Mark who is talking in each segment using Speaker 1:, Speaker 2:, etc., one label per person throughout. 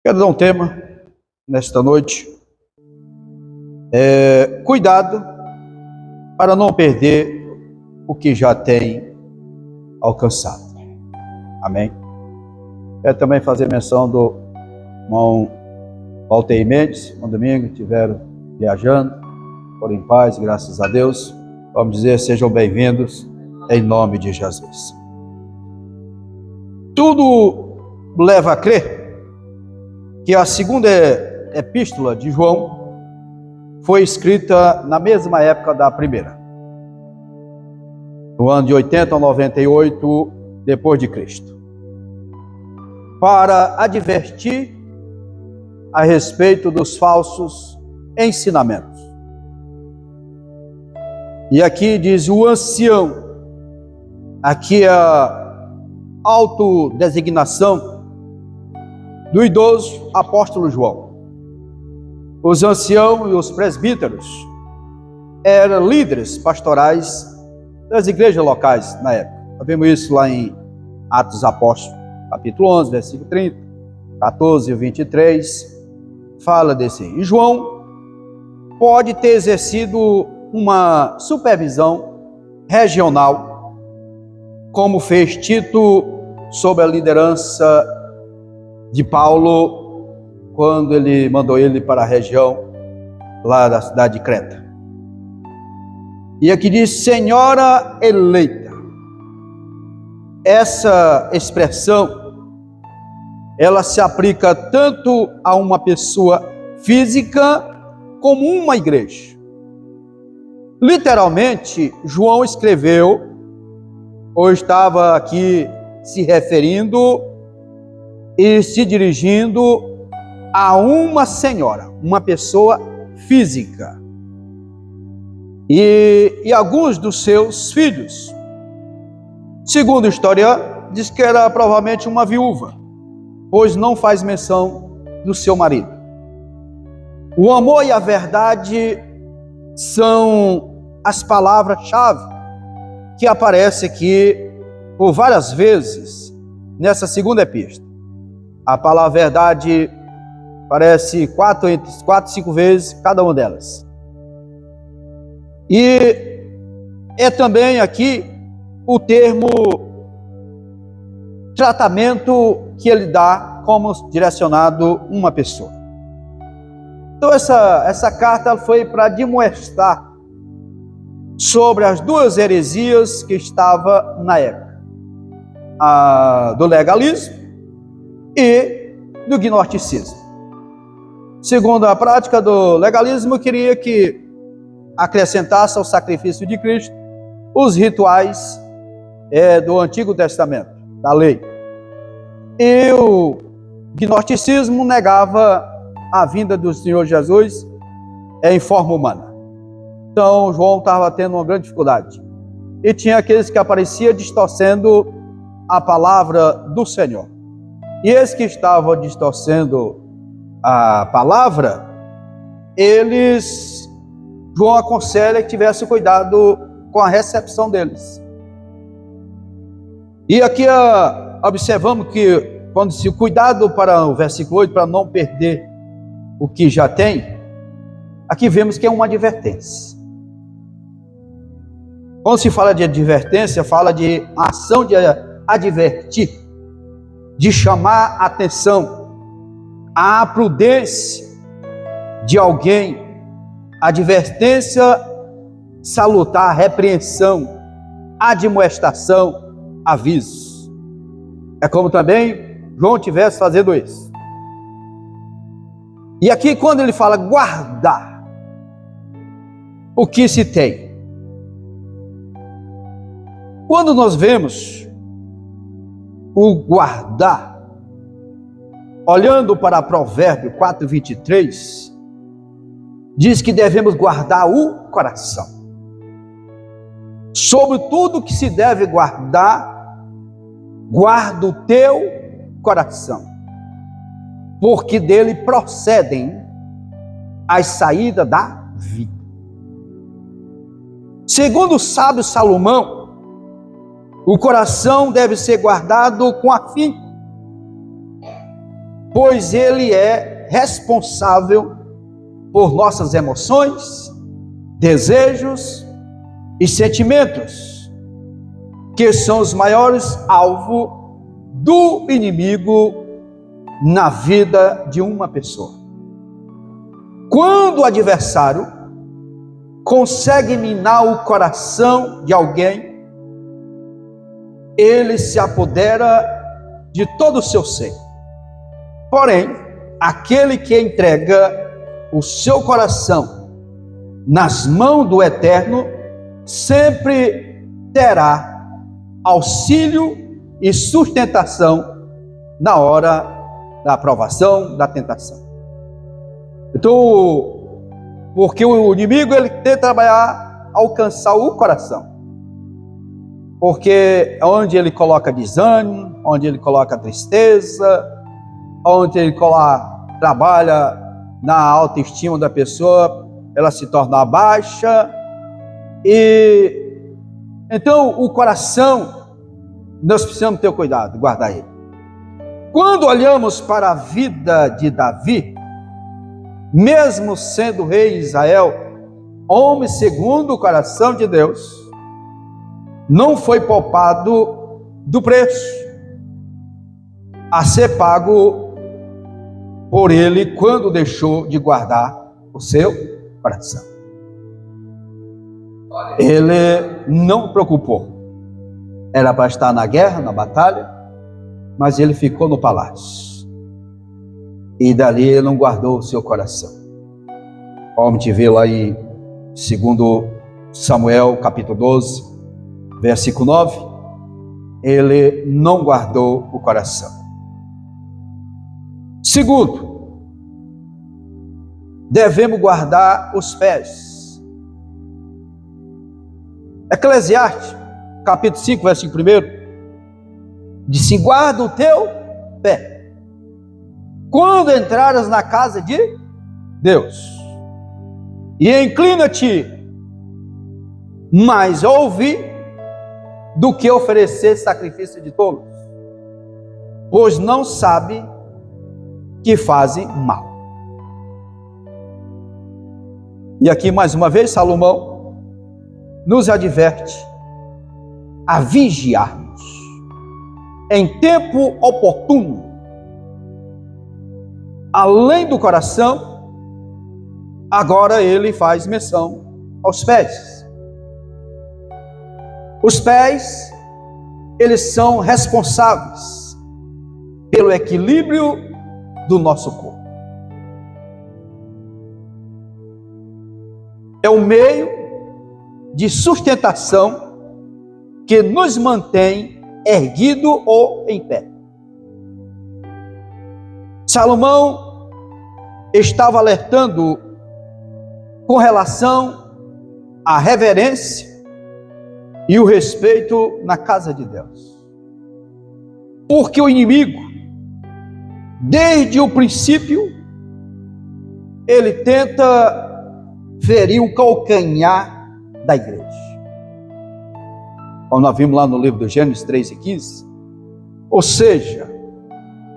Speaker 1: Quero dar um tema nesta noite. Cuidado para não perder o que já tem alcançado. Amém? Quero também fazer menção do irmão Walter Mendes, no domingo, estiveram viajando, foram em paz, graças a Deus. Vamos dizer, sejam bem-vindos, em nome de Jesus. Tudo leva a crer que a segunda epístola de João foi escrita na mesma época da primeira, no ano de 80 a 98 depois de Cristo, para advertir a respeito dos falsos ensinamentos. E aqui diz o ancião, aqui a autodesignação do idoso apóstolo João. Os anciãos e os presbíteros eram líderes pastorais das igrejas locais na época. Nós vemos isso lá em Atos dos Apóstolos, capítulo 11, versículo 30, 14 e 23, fala desse. E João pode ter exercido uma supervisão regional, como fez Tito sob a liderança de Paulo, quando ele mandou ele para a região lá da cidade de Creta. E aqui diz senhora eleita. Essa expressão, ela se aplica tanto a uma pessoa física como uma igreja. Literalmente, João escreveu, ou estava aqui se referindo e se dirigindo a uma senhora, uma pessoa física, e alguns dos seus filhos. Segundo a história, diz que era provavelmente uma viúva, pois não faz menção do seu marido. O amor e a verdade são as palavras-chave que aparecem aqui por várias vezes nessa segunda epístola. A palavra verdade aparece quatro, 5 vezes cada uma delas. E é também aqui o termo tratamento que ele dá como direcionado uma pessoa. Então essa carta foi para admoestar sobre as duas heresias que estavam na época, a do legalismo e do gnosticismo. Segundo a prática do legalismo, queria que acrescentasse ao sacrifício de Cristo os rituais do Antigo Testamento, da lei. E o gnosticismo negava a vinda do Senhor Jesus em forma humana. Então João estava tendo uma grande dificuldade. E tinha aqueles que apareciam distorcendo a palavra do Senhor. E esses que estavam distorcendo a palavra, João aconselha que tivesse cuidado com a recepção deles. E aqui observamos que, quando se cuidado para o versículo 8, para não perder o que já tem, aqui vemos que é uma advertência. Quando se fala de advertência, fala de ação de advertir, de chamar a atenção, a prudência de alguém, advertência salutar, repreensão, admoestação, aviso. É como também João estivesse fazendo isso. E aqui quando ele fala guardar o que se tem, quando nós vemos o guardar, olhando para Provérbio 4:23, diz que devemos guardar o coração. Sobre tudo que se deve guardar, guarda o teu coração, porque dele procedem as saídas da vida. Segundo o sábio Salomão, o coração deve ser guardado com afinco, pois ele é responsável por nossas emoções, desejos e sentimentos, que são os maiores alvos do inimigo na vida de uma pessoa. Quando o adversário consegue minar o coração de alguém, ele se apodera de todo o seu ser. Porém, aquele que entrega o seu coração nas mãos do Eterno, sempre terá auxílio e sustentação na hora da aprovação, da tentação. Então, porque o inimigo, ele tenta trabalhar, alcançar o coração. Porque onde ele coloca desânimo, onde ele coloca tristeza, onde ele trabalha na autoestima da pessoa, ela se torna baixa. E então o coração, nós precisamos ter cuidado, guardar ele. Quando olhamos para a vida de Davi, mesmo sendo rei de Israel, homem segundo o coração de Deus, não foi poupado do preço a ser pago por ele quando deixou de guardar o seu coração. Ele não preocupou. Era para estar na guerra, na batalha, mas ele ficou no palácio. E dali ele não guardou o seu coração. Como te vê lá em 2 Samuel, capítulo 12, versículo 9, ele não guardou o coração. Segundo, devemos guardar os pés. Eclesiastes, capítulo 5, versículo 1, diz: guarda o teu pé quando entrares na casa de Deus, e inclina-te mais a ouvir do que oferecer sacrifício de tolos, pois não sabe que fazem mal. E aqui mais uma vez Salomão nos adverte a vigiarmos em tempo oportuno. Além do coração, agora ele faz menção aos pés. Os pés, eles são responsáveis pelo equilíbrio do nosso corpo. É o meio de sustentação que nos mantém erguido ou em pé. Salomão estava alertando com relação à reverência e o respeito na casa de Deus. Porque o inimigo, desde o princípio, ele tenta ferir o calcanhar da igreja. Como nós vimos lá no livro do Gênesis 3:15. Ou seja,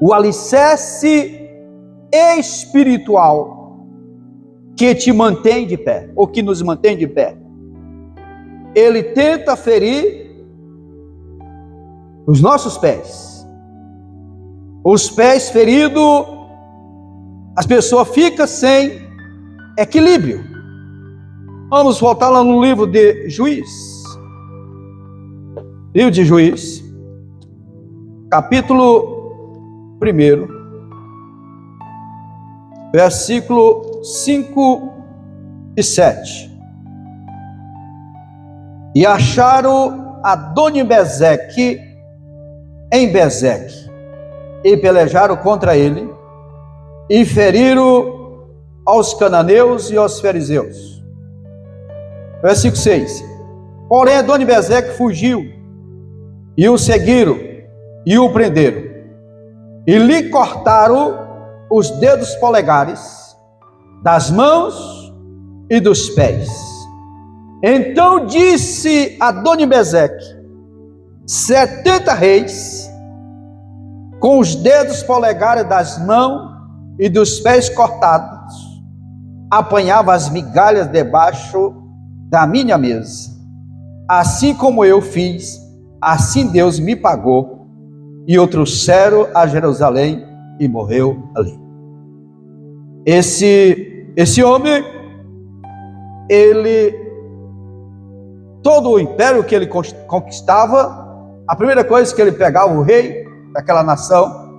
Speaker 1: o alicerce espiritual que te mantém de pé, ou que nos mantém de pé, ele tenta ferir os nossos pés. Os pés feridos, as pessoas ficam sem equilíbrio. Vamos voltar lá no livro de Juiz. Livro de Juiz, capítulo 1, versículo 5 e 7. E acharam Adoni-Bezeque em Bezeque, e pelejaram contra ele, e feriram aos cananeus e aos fariseus. Versículo 6. Porém Adoni-Bezeque fugiu, e o seguiram, e o prenderam, e lhe cortaram os dedos polegares, das mãos e dos pés. Então disse Adoni-Bezeque: 70 reis com os dedos polegares das mãos e dos pés cortados, apanhava as migalhas debaixo da minha mesa. Assim como eu fiz, assim Deus me pagou, e o trouxeram a Jerusalém e morreu ali. Esse homem, todo o império que ele conquistava, a primeira coisa que ele pegava, o rei daquela nação,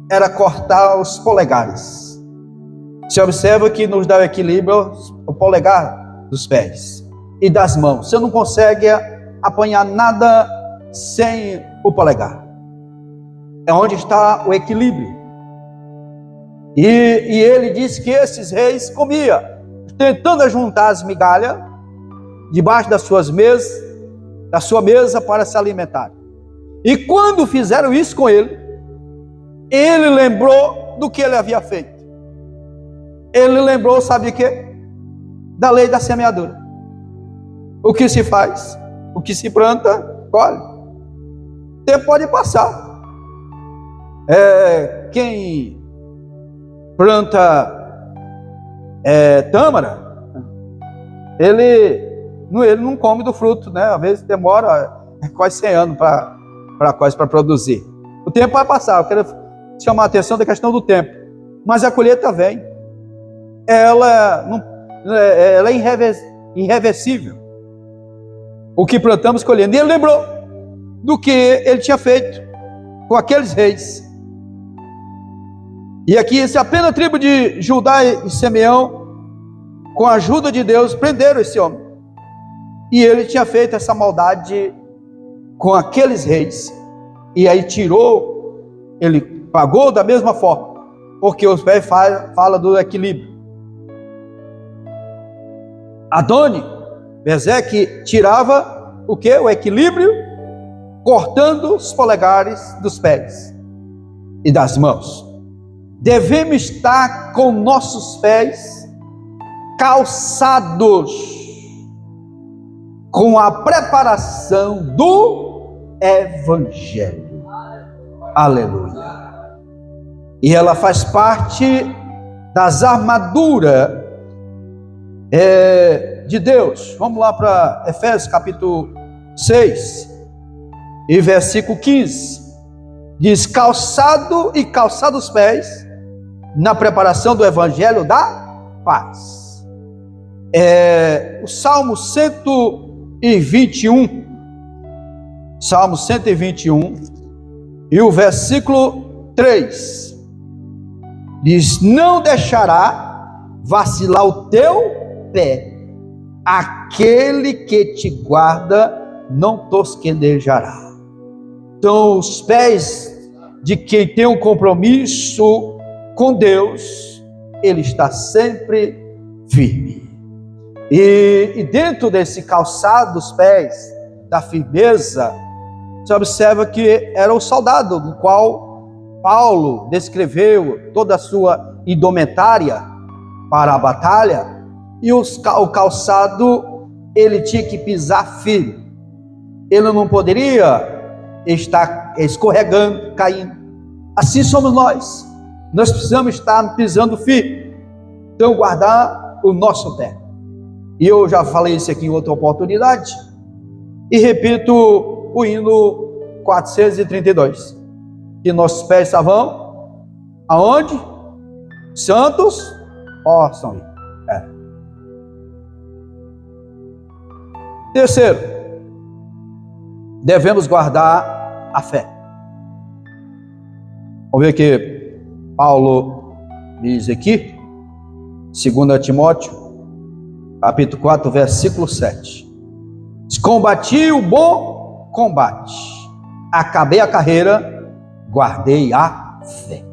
Speaker 1: era cortar os polegares. Você observa que nos dá o equilíbrio o polegar dos pés e das mãos. Você não consegue apanhar nada sem o polegar. É onde está o equilíbrio. E ele disse que esses reis comiam, tentando juntar as migalhas debaixo das suas mesas, da sua mesa para se alimentar. E quando fizeram isso com ele lembrou do que ele havia feito. Ele lembrou, sabe o que? Da lei da semeadura. O que se faz, o que se planta, colhe. O tempo pode passar. Quem planta tâmara, ele não come do fruto, né? Às vezes demora quase 100 anos para produzir. O tempo vai passar. Eu quero chamar a atenção da questão do tempo. Mas a colheita vem. Ela é irreversível. O que plantamos, colhendo. E ele lembrou do que ele tinha feito com aqueles reis. E aqui, se apenas a tribo de Judá e Simeão, com a ajuda de Deus, prenderam esse homem. E ele tinha feito essa maldade com aqueles reis. E aí ele pagou da mesma forma. Porque os pés falam do equilíbrio. Adoni, Bezeque, tirava o que? O equilíbrio, cortando os polegares dos pés e das mãos. Devemos estar com nossos pés calçados com a preparação do Evangelho. Aleluia. E ela faz parte das armaduras de Deus. Vamos lá para Efésios capítulo 6 e versículo 15. Diz: calçado os pés na preparação do Evangelho da paz. O Salmo 121, Salmo 121 e o versículo 3 diz: não deixará vacilar o teu pé, aquele que te guarda não tosquenejará. Então, os pés de quem tem um compromisso com Deus, ele está sempre firme. E dentro desse calçado dos pés, da firmeza, você observa que era o soldado, no qual Paulo descreveu toda a sua indumentária para a batalha, e o calçado, ele tinha que pisar firme. Ele não poderia estar escorregando, caindo. Assim somos nós. Nós precisamos estar pisando firme. Então, guardar o nosso pé. E eu já falei isso aqui em outra oportunidade. E repito o hino 432. Que nossos pés estavam aonde? Santos possam ir. Terceiro, devemos guardar a fé. Vamos ver o que Paulo diz aqui, 2 Timóteo, capítulo 4, versículo 7. Combati o bom combate, acabei a carreira, guardei a fé.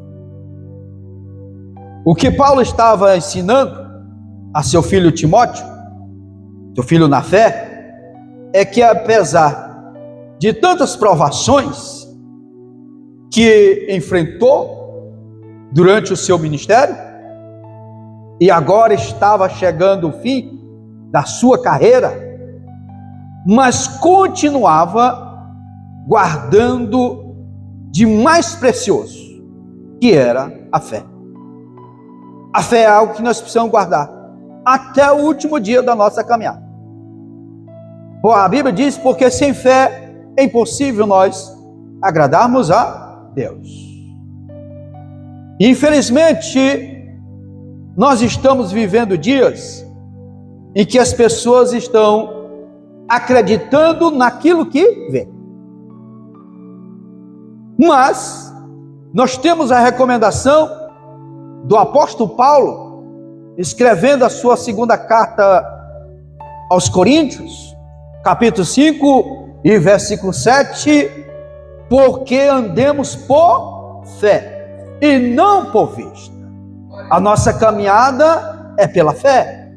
Speaker 1: O que Paulo estava ensinando a seu filho Timóteo, seu filho na fé, é que apesar de tantas provações que enfrentou durante o seu ministério, e agora estava chegando o fim da sua carreira, mas continuava guardando de mais precioso, que era a fé. A fé é algo que nós precisamos guardar até o último dia da nossa caminhada. A Bíblia diz, porque sem fé é impossível nós agradarmos a Deus. Infelizmente, nós estamos vivendo dias em que as pessoas estão acreditando naquilo que vê. Mas nós temos a recomendação do apóstolo Paulo, escrevendo a sua segunda carta aos Coríntios, capítulo 5 e versículo 7, porque andemos por fé e não por vista. A nossa caminhada é pela fé.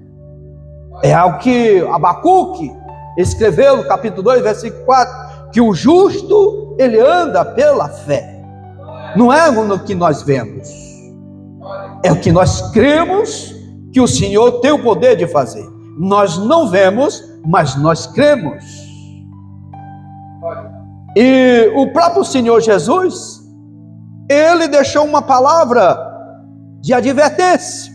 Speaker 1: É algo que Abacuque escreveu no capítulo 2, versículo 4, que o justo, ele anda pela fé. Não é no que nós vemos, é o que nós cremos que o Senhor tem o poder de fazer. Nós não vemos, mas nós cremos. E o próprio Senhor Jesus, ele deixou uma palavra de advertência.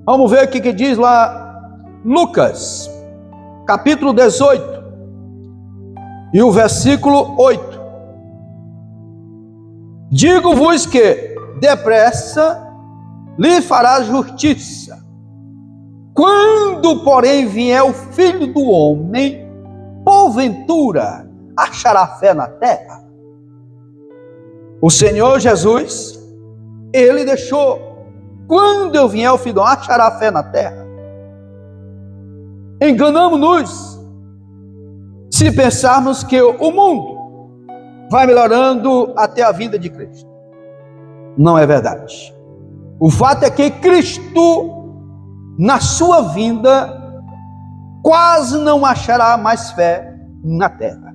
Speaker 1: Vamos ver o que diz lá Lucas, capítulo 18, e o versículo 8. Digo-vos que depressa lhe fará justiça. Quando, porém, vier o Filho do Homem, porventura achará fé na terra? O Senhor Jesus, ele deixou, quando eu vier o Filho do Homem, achará fé na terra? Enganamos-nos se pensarmos que o mundo vai melhorando até a vinda de Cristo. Não é verdade. O fato é que Cristo, na sua vinda, quase não achará mais fé na terra.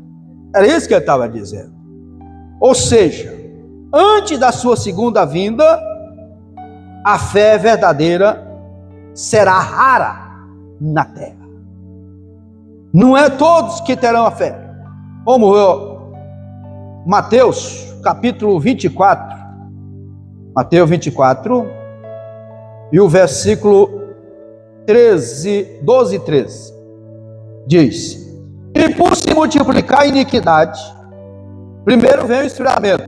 Speaker 1: Era isso que ele estava dizendo. Ou seja, antes da sua segunda vinda, a fé verdadeira será rara na terra. Não é todos que terão a fé. Vamos ver Mateus, capítulo 24. Mateus 24, e o versículo 12 e 13. Diz: e por se multiplicar a iniquidade, primeiro vem o esfriamento.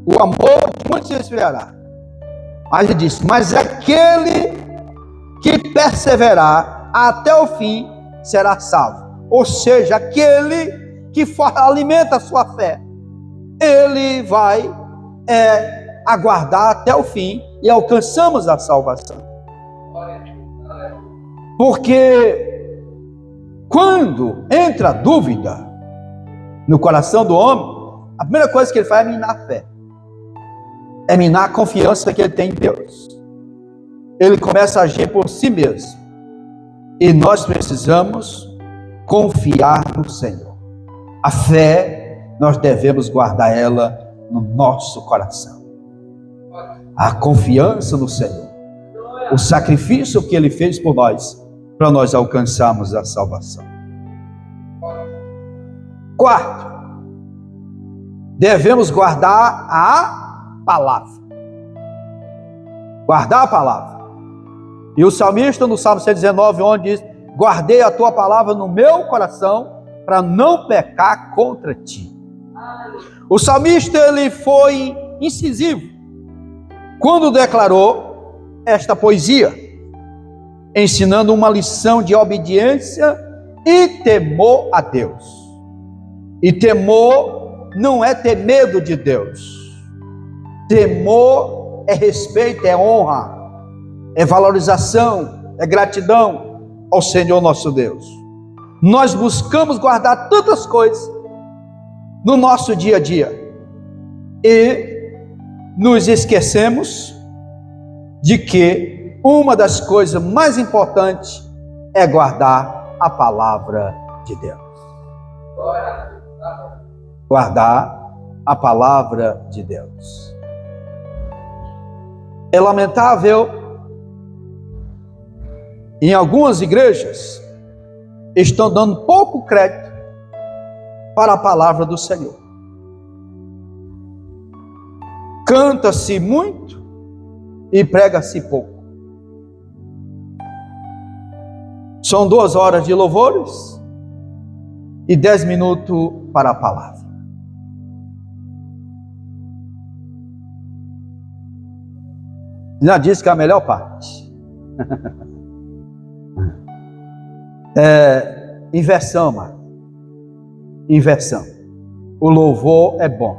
Speaker 1: O amor de muitos se esfriará. Mas ele diz: mas aquele que perseverar até o fim será salvo. Ou seja, aquele que alimenta a sua fé, ele vai aguardar até o fim e alcançamos a salvação. Porque quando entra a dúvida no coração do homem, a primeira coisa que ele faz é minar a fé, é minar a confiança que ele tem em Deus. Ele começa a agir por si mesmo, e nós precisamos confiar no Senhor. A fé, nós devemos guardar ela no nosso coração. A confiança no Senhor, o sacrifício que Ele fez por nós, para nós alcançarmos a salvação. Quarto, devemos guardar a palavra. Guardar a palavra. E o salmista no Salmo 119, onde diz: guardei a tua palavra no meu coração, para não pecar contra ti. O salmista, ele foi incisivo quando declarou esta poesia, ensinando uma lição de obediência e temor a Deus. E temor não é ter medo de Deus. Temor é respeito, é honra, é valorização, é gratidão ao Senhor nosso Deus. Nós buscamos guardar tantas coisas no nosso dia a dia e nos esquecemos de que uma das coisas mais importantes é guardar a palavra de Deus. Guardar a palavra de Deus. É lamentável, em algumas igrejas estão dando pouco crédito para a palavra do Senhor. canta-se muito e prega-se pouco. São 2 horas de louvores e 10 minutos para a palavra. Já disse que é a melhor parte. Inversão, mano. Inversão. O louvor é bom,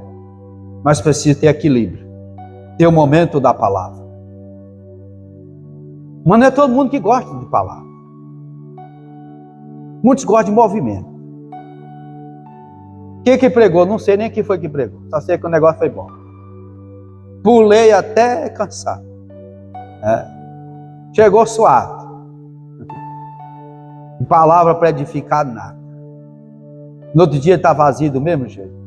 Speaker 1: mas precisa ter equilíbrio. Ter o momento da palavra. Mas não é todo mundo que gosta de palavra. Muitos gostam de movimento. Quem que pregou? Não sei nem quem foi que pregou. Só sei que o negócio foi bom. Pulei até cansar. Chegou suado. Palavra para edificar nada. No outro dia está vazio do mesmo jeito.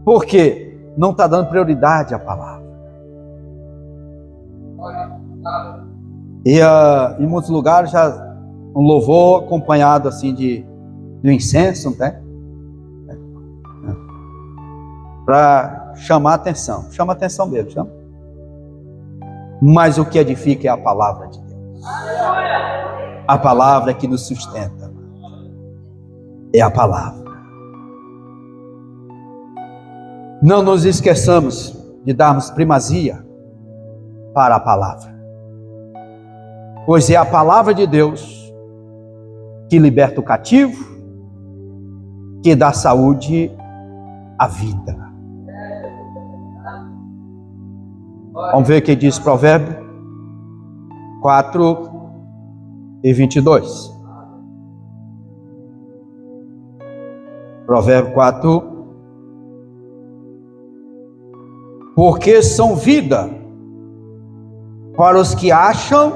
Speaker 1: Por quê? Não está dando prioridade à palavra. E em muitos lugares já um louvor acompanhado assim de incenso, não tem? Para chamar atenção. Chama atenção mesmo, chama. Mas o que edifica é a palavra de Deus. A palavra é que nos sustenta. É a palavra. Não nos esqueçamos de darmos primazia para a palavra. Pois é a palavra de Deus que liberta o cativo, que dá saúde à vida. Vamos ver o que diz Provérbio 4:22. Provérbio 4. Porque são vida para os que acham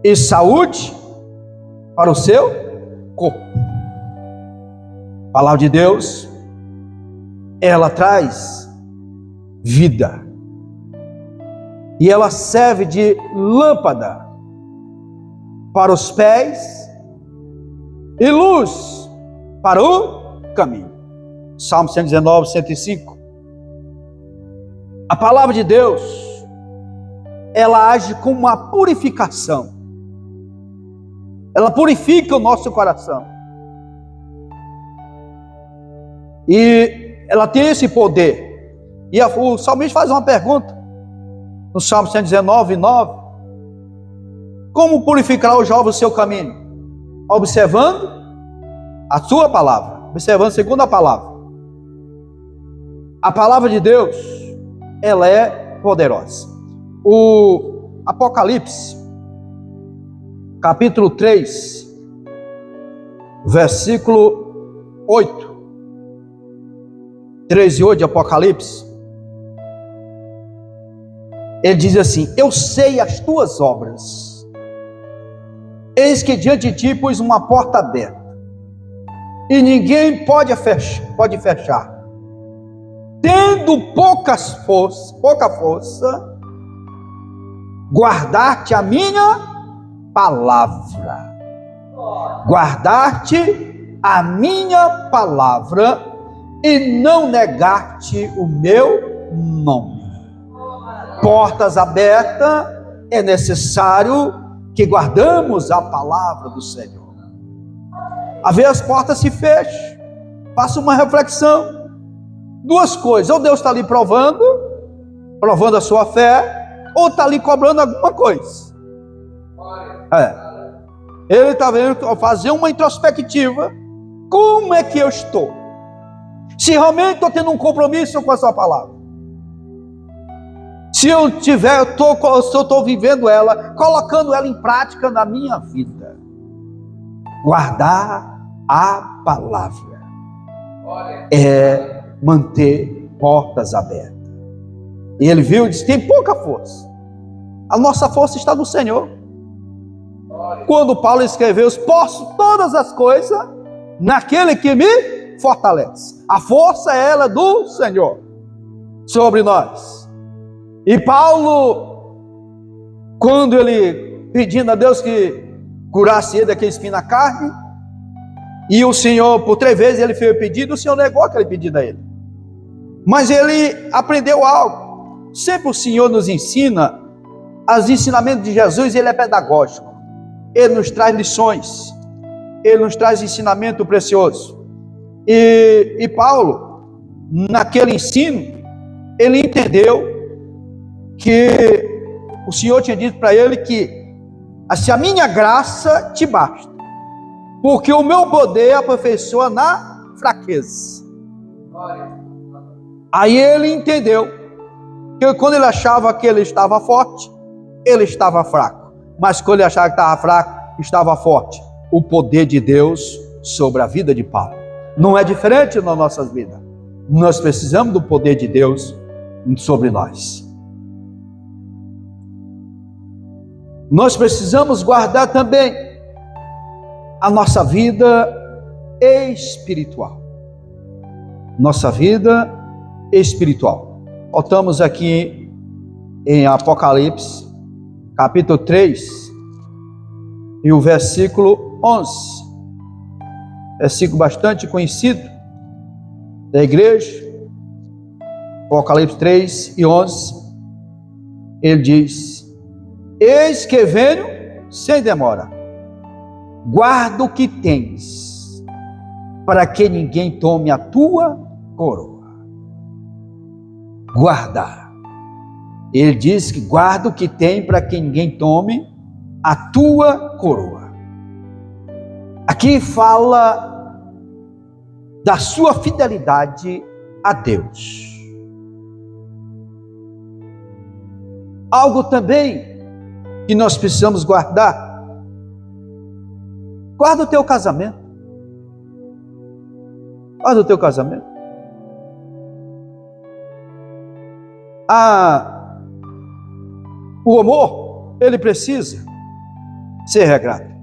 Speaker 1: e saúde para o seu corpo. A palavra de Deus, ela traz vida. E ela serve de lâmpada para os pés e luz para o caminho. Salmo 119, 105. A palavra de Deus, ela age como uma purificação. Ela purifica o nosso coração. E ela tem esse poder. E o salmista faz uma pergunta. No Salmo 119, 9. Como purificará o jovem o seu caminho? Observando a sua palavra. Observando segundo a palavra. A palavra de Deus, ela é poderosa. O Apocalipse, capítulo 3, versículo 8. 3 e 8 de Apocalipse. Ele diz assim: eu sei as tuas obras. Eis que diante de ti pus uma porta aberta, e ninguém pode fechar. Tendo pouca força, guardar-te a minha palavra. Guardar-te a minha palavra e não negar-te o meu nome. Portas abertas, é necessário que guardamos a palavra do Senhor. Às vezes as portas se fecham. Faça uma reflexão. 2 coisas: ou Deus está ali provando a sua fé, ou está ali cobrando alguma coisa. Ele está vendo fazer uma introspectiva. Como é que eu estou? Se realmente estou tendo um compromisso com a sua palavra. Se eu estou vivendo ela, colocando ela em prática na minha vida. Guardar a palavra é manter portas abertas. E ele viu e disse: tem pouca força. A nossa força está no Senhor. Quando Paulo escreveu: posso todas as coisas naquele que me fortalece. A força é ela do Senhor sobre nós. E Paulo, quando ele pedindo a Deus que curasse ele daquele espinho na carne. E o Senhor, por 3 vezes ele fez o pedido, o Senhor negou aquele pedido a ele. Mas ele aprendeu algo. Sempre o Senhor nos ensina, os ensinamentos de Jesus, ele é pedagógico. Ele nos traz lições. Ele nos traz ensinamento precioso. E Paulo, naquele ensino, ele entendeu que o Senhor tinha dito para ele que se a minha graça te basta, porque o meu poder aperfeiçoa na fraqueza. Aí ele entendeu que quando ele achava que ele estava forte, ele estava fraco. Mas quando ele achava que estava fraco, estava forte. O poder de Deus sobre a vida de Paulo. Não é diferente nas nossas vidas. Nós precisamos do poder de Deus sobre nós. Nós precisamos guardar também a nossa vida espiritual. Nossa vida espiritual. Voltamos aqui em Apocalipse, capítulo 3, e o versículo 11. Versículo bastante conhecido da igreja. Apocalipse 3 e 11. Ele diz: eis que venho sem demora, guarda o que tens, para que ninguém tome a tua coroa. Guardar. Ele diz que guarda o que tem, para que ninguém tome a tua coroa. Aqui fala da sua fidelidade a Deus. Algo também que nós precisamos guardar. Guarda o teu casamento. Guarda o teu casamento. O amor, ele precisa ser regrado.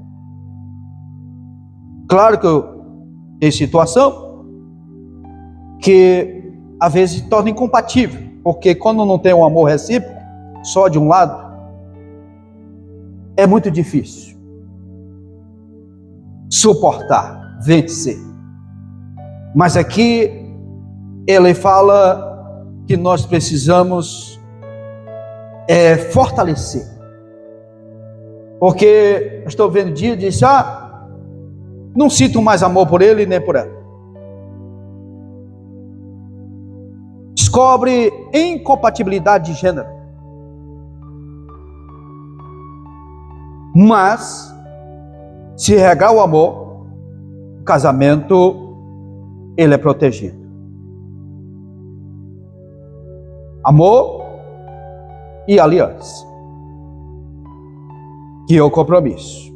Speaker 1: Claro que tem situação que às vezes se torna incompatível, porque quando não tem um amor recíproco, só de um lado, é muito difícil suportar, vencer. Mas aqui ele fala que nós precisamos fortalecer. Porque estou vendo dia diz: não sinto mais amor por ele nem por ela. Descobre incompatibilidade de gênero. Mas se regar o amor, o casamento ele é protegido. Amor e aliança, que é o compromisso.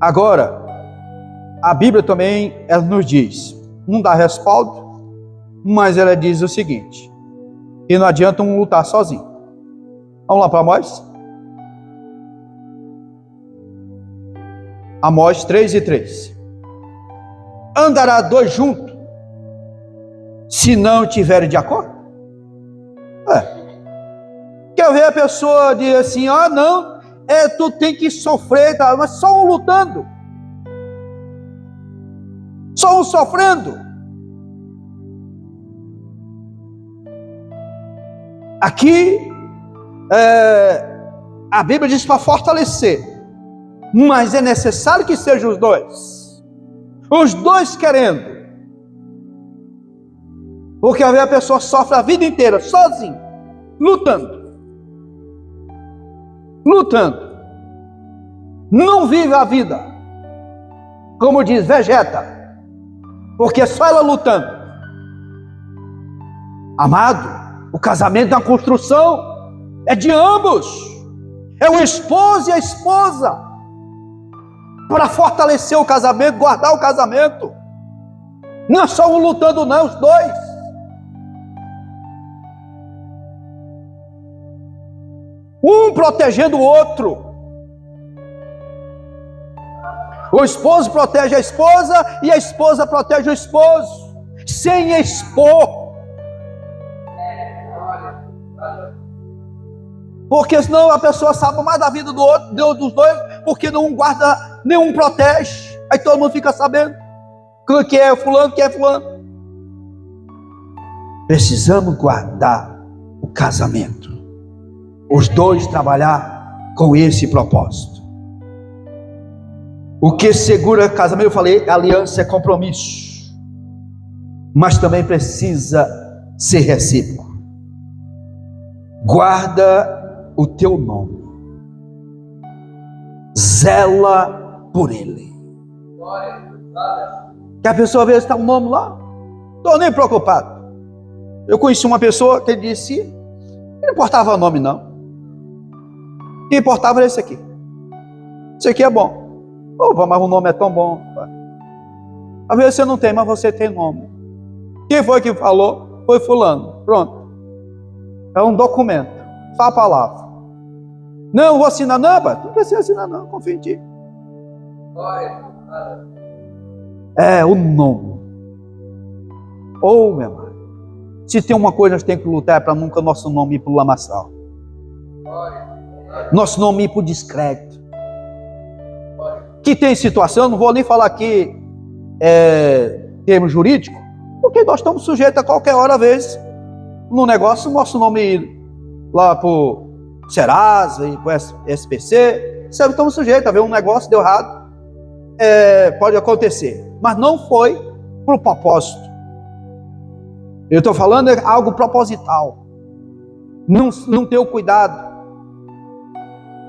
Speaker 1: Agora, a Bíblia também ela nos diz, não dá respaldo, mas ela diz o seguinte: que não adianta um lutar sozinho. Vamos lá para Amós? Amós 3:3. Andará 2 juntos, se não tiverem de acordo? Quer ver a pessoa dizer assim: não, tu tem que sofrer, tá? Mas só um lutando, só um sofrendo. Aqui a Bíblia diz para fortalecer, mas é necessário que sejam os dois querendo, porque às vezes a pessoa sofre a vida inteira sozinho, lutando, não vive a vida, como diz, vegeta, porque é só ela lutando. Amado, o casamento é uma construção, é de ambos, é o esposo e a esposa, para fortalecer o casamento, guardar o casamento. Não é só um lutando, não, os dois. Um protegendo o outro. O esposo protege a esposa e a esposa protege o esposo, sem expor. Porque senão a pessoa sabe mais da vida do outro, dos dois, porque não guarda, nenhum protege. Aí todo mundo fica sabendo que é fulano, que é fulano. Precisamos guardar o casamento. Os dois trabalhar com esse propósito. O que segura casamento, eu falei, aliança é compromisso. Mas também precisa ser recíproco. Guarda o teu nome, zela por ele. Que a pessoa vê se está um nome lá, estou nem preocupado. Eu conheci uma pessoa que disse, não importava o nome não, o que importava era esse aqui. Esse aqui é bom. Opa, mas o nome é tão bom. Às vezes você não tem, mas você tem nome. Quem foi que falou? Foi fulano. Pronto. É um documento, só a palavra. Não, vou assinar, não, pai. Não precisa assinar, não, confia em ti. É o nome. Meu irmão, se tem uma coisa que nós temos que lutar é para nunca nosso nome ir para o lamaçal. Nosso nome ir para o descrédito. Que tem situação, não vou nem falar aqui termo jurídico, porque nós estamos sujeitos a qualquer hora, às vezes, no negócio, nosso nome ir lá para o Serasa e para o SPC, sempre estamos sujeitos a ver um negócio deu errado, pode acontecer, mas não foi para o propósito. Eu estou falando é algo proposital. Não ter o cuidado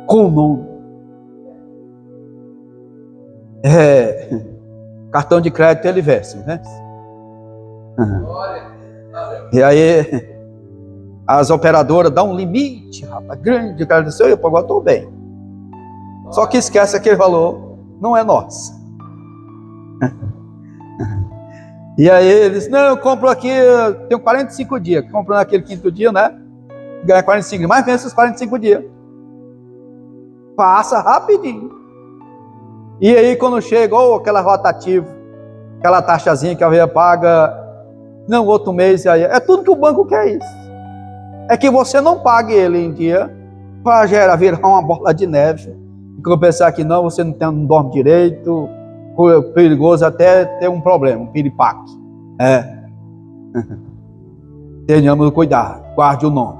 Speaker 1: com o nome. Cartão de crédito ele veste, né? E aí as operadoras dão um limite, rapaz, grande, o cara disse, eu agora estou bem. Só que esquece aquele valor, não é nosso. E aí eles, não, eu compro aqui, eu tenho 45 dias, compro naquele quinto dia, né? Ganha 45 dias, mas vence os 45 dias. Passa rapidinho. E aí quando chega, aquela rotativa, aquela taxazinha que a veia paga, não, outro mês, aí, é tudo que o banco quer isso. É que você não pague ele em dia, para virar uma bola de neve. E quando pensar que não, você não dorme direito, perigoso até ter um problema, um piripaque. Tenhamos cuidado, guarde o nome.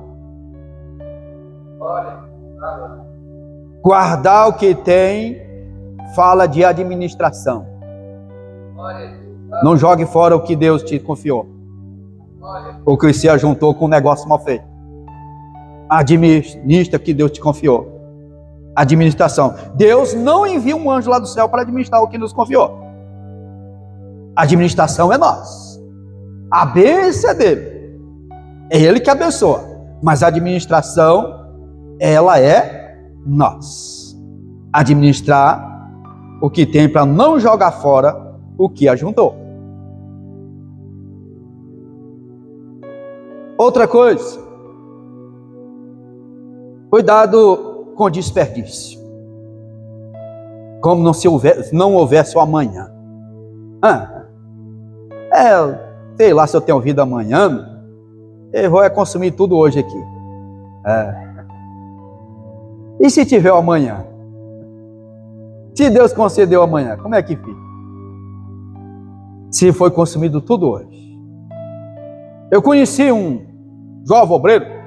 Speaker 1: Guardar o que tem, fala de administração. Não jogue fora o que Deus te confiou. Ou que você juntou com um negócio mal feito. Administra o que Deus te confiou. Administração. Deus não envia um anjo lá do céu para administrar o que nos confiou. A administração é nossa. A bênção é dele. É ele que abençoa. Mas a administração, ela é nossa. Administrar o que tem para não jogar fora o que ajuntou. Outra coisa. Cuidado com desperdício. Como não houvesse o amanhã. Sei lá se eu tenho vida amanhã. Eu vou consumir tudo hoje aqui. E se tiver o amanhã? Se Deus concedeu amanhã, como é que fica? Se foi consumido tudo hoje. Eu conheci um jovem obreiro.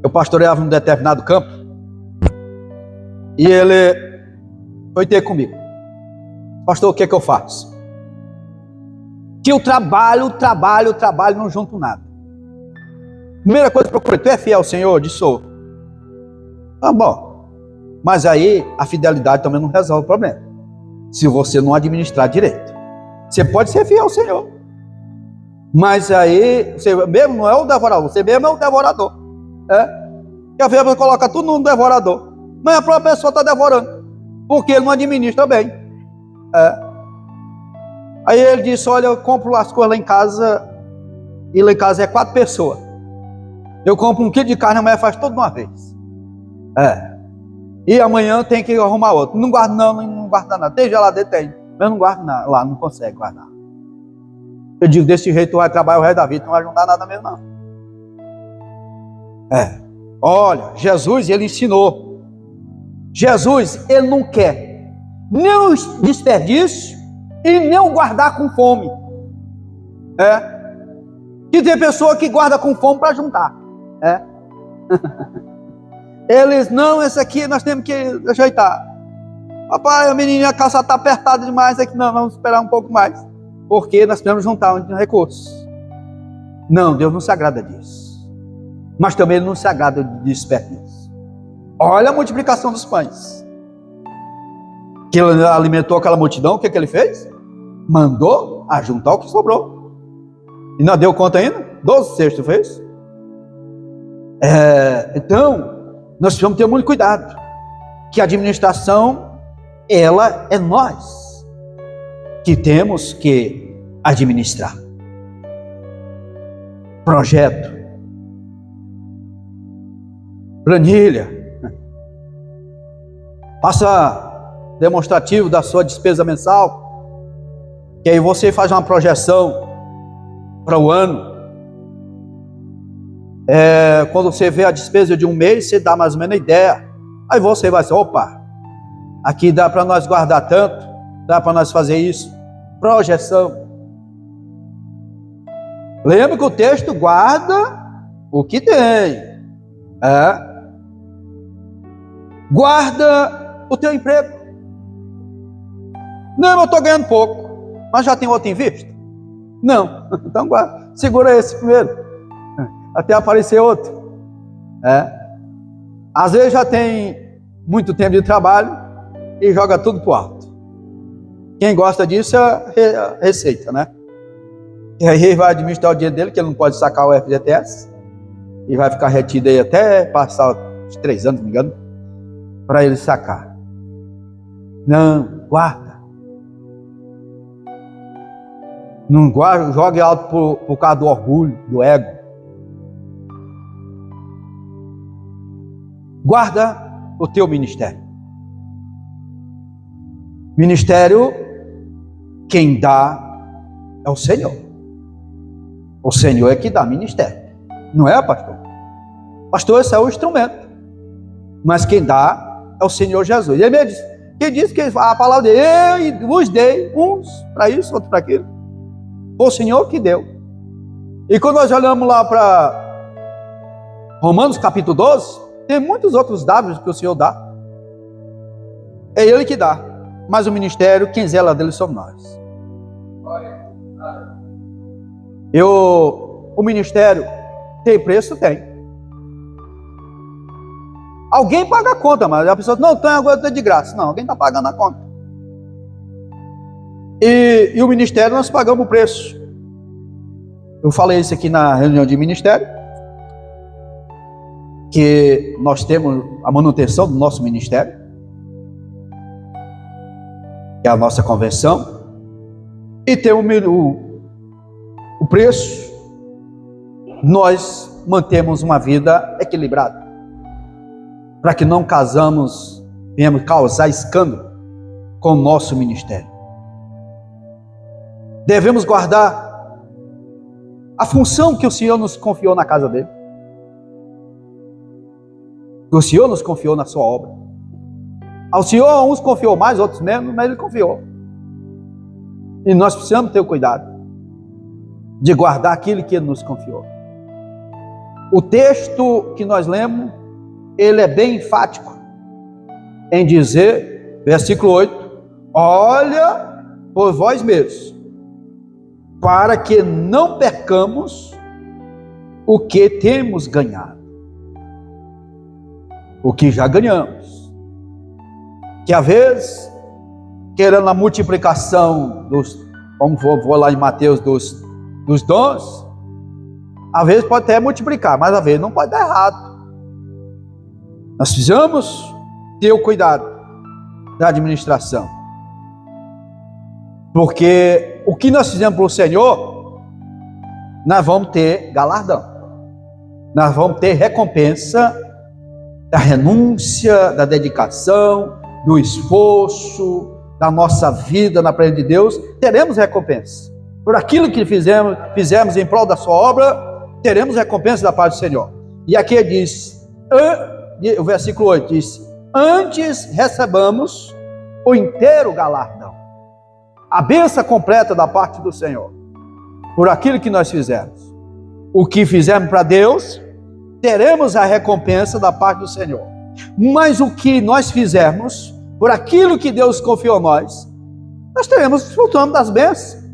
Speaker 1: Eu pastoreava num determinado campo. E ele foi ter comigo. Pastor, o que é que eu faço? Que eu trabalho, não junto nada. Primeira coisa que eu procurei, tu é fiel ao Senhor? Eu disse, sou. Tá bom. Mas aí a fidelidade também não resolve o problema. Se você não administrar direito. Você pode ser fiel ao Senhor. Mas aí, você mesmo não é o devorador, você mesmo é o devorador. Que a pessoa coloca tudo no devorador. Mas a própria pessoa está devorando. Porque ele não administra bem. Aí ele disse, olha, eu compro as coisas lá em casa. E lá em casa é 4 pessoas. Eu compro 1 quilo de carne, amanhã faz tudo de uma vez. E amanhã tem que arrumar outro. Não guardo não guardo nada. Tem geladeira? Tem. Mas eu não guardo nada. Lá não consegue guardar. Eu digo, desse jeito tu vai trabalhar o resto da vida, não vai juntar nada mesmo não. Olha, Jesus, ele ensinou. Jesus, ele não quer nem o desperdício e nem o guardar com fome. Que tem pessoa que guarda com fome para juntar. Eles, não, esse aqui nós temos que ajeitar. Papai, a menininha, a calça está apertada demais aqui. Não, vamos esperar um pouco mais. Porque nós precisamos juntar um recurso. Não, Deus não se agrada disso. Mas também Ele não se agrada de desperdício. Olha a multiplicação dos pães. Que Ele alimentou aquela multidão, o que Ele fez? Mandou ajuntar o que sobrou. E não deu conta ainda? 12 cestos fez. Então, nós precisamos ter muito cuidado. Que a administração, ela é nós que temos que administrar. Projeto, planilha, faça demonstrativo da sua despesa mensal, que aí você faz uma projeção para o ano. Quando você vê a despesa de um mês, você dá mais ou menos a ideia. Aí você vai dizer, opa, aqui dá para nós guardar tanto, dá para nós fazer isso. Projeção. Lembra que o texto guarda o que tem. Guarda o teu emprego. Não, eu estou ganhando pouco, mas já tem outro em vista? Não, então guarda, segura esse primeiro, até aparecer outro. Às vezes já tem muito tempo de trabalho e joga tudo para o alto. Quem gosta disso é a Receita, né? E aí vai administrar o dinheiro dele, que ele não pode sacar o FGTS, e vai ficar retido aí até passar os 3 anos, não me engano, para ele sacar. Não, guarda. Não guarda, jogue alto por causa do orgulho, do ego. Guarda o teu ministério. Ministério, quem dá é o Senhor. O Senhor é que dá ministério. Não é, pastor? Pastor, esse é o instrumento. Mas quem dá é o Senhor Jesus. Ele diz, quem diz que a palavra dele, eu vos dei uns para isso, outros para aquilo. Foi o Senhor que deu. E quando nós olhamos lá para Romanos capítulo 12, tem muitos outros dados que o Senhor dá. É Ele que dá. Mas o ministério, quem zela dele somos nós. O ministério tem preço? Tem. Alguém paga a conta, mas a pessoa não tem agora de graça. Não, alguém está pagando a conta. E o ministério nós pagamos o preço. Eu falei isso aqui na reunião de ministério, que nós temos a manutenção do nosso ministério, que é a nossa convenção, e tem o preço. Nós mantemos uma vida equilibrada, para que não venhamos causar escândalo com o nosso ministério. Devemos guardar a função que o Senhor nos confiou na casa dele, que o Senhor nos confiou na sua obra. Ao Senhor uns confiou mais, outros menos, mas Ele confiou. E nós precisamos ter o cuidado de guardar aquilo que Ele nos confiou. O texto que nós lemos, ele é bem enfático em dizer, versículo 8, olha por vós mesmos, para que não percamos o que temos ganhado, o que já ganhamos. Que às vezes, querendo a multiplicação como vou lá em Mateus, dos dons, às vezes pode até multiplicar, mas às vezes não pode dar errado. Nós precisamos ter o cuidado da administração, porque o que nós fizemos para o Senhor, nós vamos ter galardão, nós vamos ter recompensa da renúncia, da dedicação, do esforço, da nossa vida na presença de Deus. Teremos recompensa, por aquilo que fizemos em prol da sua obra, teremos recompensa da parte do Senhor. E aqui diz, o versículo 8 diz, antes recebamos o inteiro galardão, a bênção completa da parte do Senhor, por aquilo que nós fizemos. O que fizemos para Deus, teremos a recompensa da parte do Senhor. Mas o que nós fizermos, por aquilo que Deus confiou a nós desfrutando das bênçãos.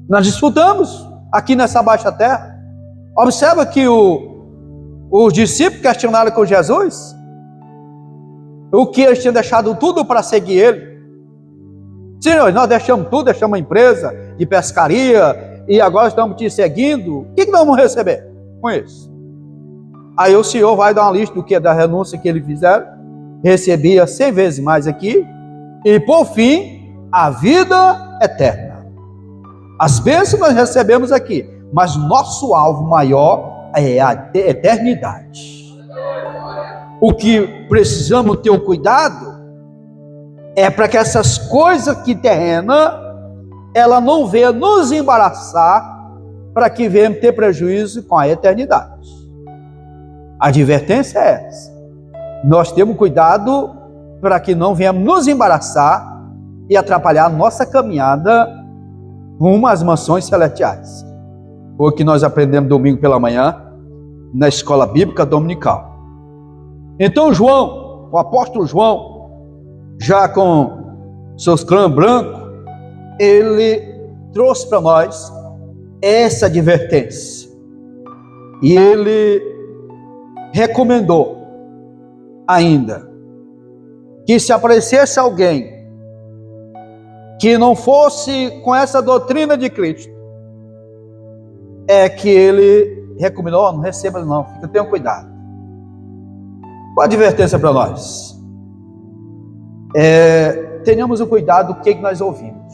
Speaker 1: Nós desfrutamos aqui nessa baixa terra. Observa que os discípulos questionaram com Jesus o que eles tinham deixado tudo para seguir Ele. Senhor, nós deixamos tudo, deixamos a empresa de pescaria e agora estamos te seguindo. O que nós vamos receber com isso? Aí o Senhor vai dar uma lista do que da renúncia que eles fizeram. Recebia 100 vezes mais aqui. E por fim, a vida eterna. As bênçãos nós recebemos aqui, mas nosso alvo maior é a eternidade. O que precisamos ter o cuidado é para que essas coisas que terrenas, ela não venha nos embaraçar para que venhamos ter prejuízo com a eternidade. A advertência é essa. Nós temos cuidado para que não venhamos nos embaraçar e atrapalhar a nossa caminhada rumo às mansões celestiais. Foi o que nós aprendemos domingo pela manhã na escola bíblica dominical. Então João, o apóstolo João, já com seus clãs brancos, ele trouxe para nós essa advertência. E ele recomendou ainda que se aparecesse alguém que não fosse com essa doutrina de Cristo, é que ele recomendou, não receba não, tenham cuidado. Qual a advertência para nós? Tenhamos o cuidado do que nós ouvimos,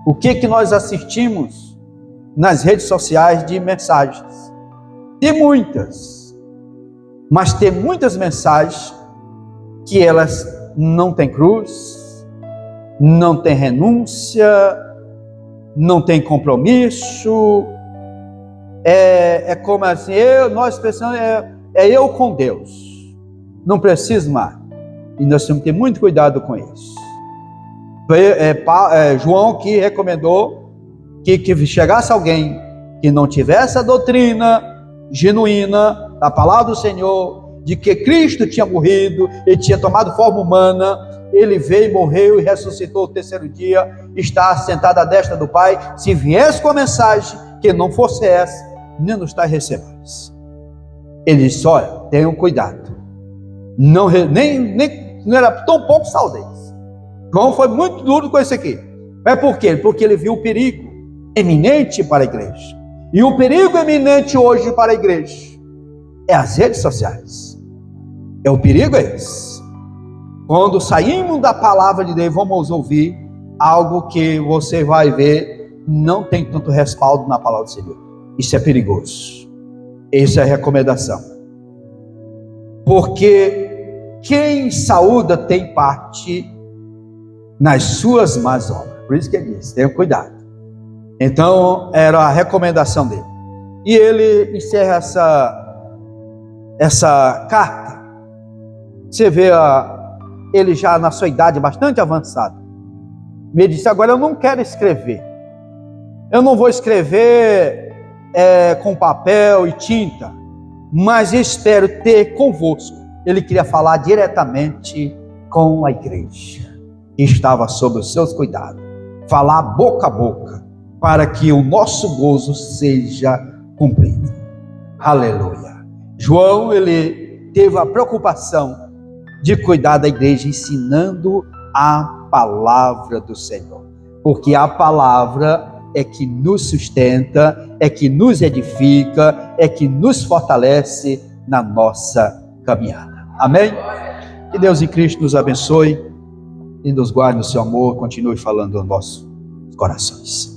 Speaker 1: o que nós assistimos nas redes sociais de mensagens. Tem muitas, mas tem muitas mensagens que elas não têm cruz, não têm renúncia, não tem compromisso. É como assim, nós pensamos, eu com Deus, não preciso mais. E nós temos que ter muito cuidado com isso. João que recomendou que chegasse alguém que não tivesse a doutrina genuína da palavra do Senhor, de que Cristo tinha morrido, ele tinha tomado forma humana, ele veio, morreu e ressuscitou o terceiro dia, está sentado à destra do Pai. Se viesse com a mensagem que não fosse essa, nem nos tais recebais. Ele disse, olha, tenham cuidado, não era tão pouco saudez. João foi muito duro com isso aqui. É por quê? Porque ele viu o perigo eminente para a igreja. E o perigo eminente hoje para a igreja é as redes sociais. O perigo é esse. Quando saímos da palavra de Deus, vamos ouvir algo que você vai ver, não tem tanto respaldo na palavra do Senhor. Isso é perigoso. Essa é a recomendação. Porque quem saúda tem parte nas suas más obras. Por isso que ele diz, tenha cuidado. Então, era a recomendação dele. E ele encerra essa carta. Você vê ele já na sua idade bastante avançada. Me disse, agora eu não quero escrever. Eu não vou escrever com papel e tinta, mas espero ter convosco. Ele queria falar diretamente com a igreja, que estava sob os seus cuidados. Falar boca a boca, para que o nosso gozo seja cumprido. Aleluia. João, ele teve a preocupação de cuidar da igreja, ensinando a palavra do Senhor. Porque a palavra é que nos sustenta, é que nos edifica, é que nos fortalece na nossa caminhada. Amém? Que Deus em Cristo nos abençoe e nos guarde no seu amor, continue falando aos nossos corações.